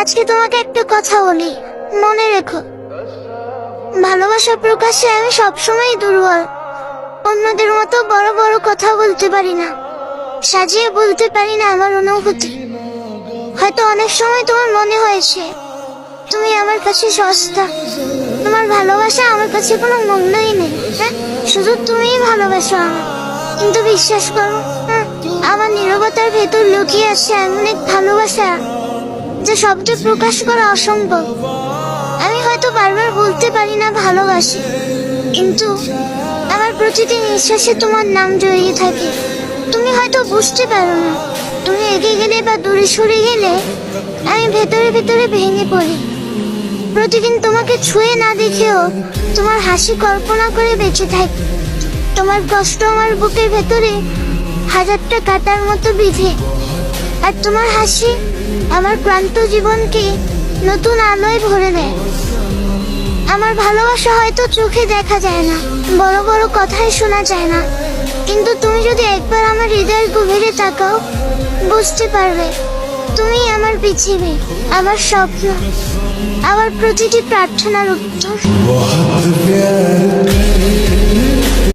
আজকে তোমাকে একটা কথা বলি, মনে রেখো। ভালোবাসা প্রকাশে আমি সবসময় দুর্বল। অন্যদের মতো বড় বড় কথা বলতে পারি না, সাজিয়ে বলতে পারি না আমার অনুভূতি। হয়তো অনেক সময় তোমার মনে হয়েছে তুমি আমার কাছে সস্তা, তোমার ভালোবাসা আমার কাছে কোনো মূল্যই নেই। হ্যাঁ, শুধু তুমিই ভালোবাসো আমার। কিন্তু বিশ্বাস করো, আমার নীরবতার ভেতর লুকিয়ে আছে এমন এক ভালোবাসা যে শব্দে প্রকাশ করা অসম্ভব। আমি হয়তো বারবার বলতে পারি না ভালোবাসি, কিন্তু আমার প্রতিটি নিঃশ্বাসে তোমার নাম জড়িয়ে থাকে। তুমি হয়তো বুঝতে পারো না, তুমি এগিয়ে গেলে বা দূরে সরে গেলে আমি ভেতরে ভেতরে ভেঙে পড়ি। প্রতিদিন তোমাকে ছুঁয়ে না দেখেও তোমার হাসি কল্পনা করে বেঁচে থাকি। তোমার কষ্ট আমার বুকের ভেতরে হাজারটা কাঁটার মতো বিঁধে, আর তোমার হাসি আমার ক্লান্ত জীবনকে নতুন আলোয় ভরে দেয়। আমার ভালোবাসা হয়তো চোখে দেখা যায় না, বড় বড় কথাই শোনা যায় না, কিন্তু তুমি যদি একবার আমার হৃদয়ের গভীরে তাকাও বুঝতে পারবে তুমি আমার পৃথিবী, আমার স্বপ্ন, আমার প্রতিটি প্রার্থনার উত্তর।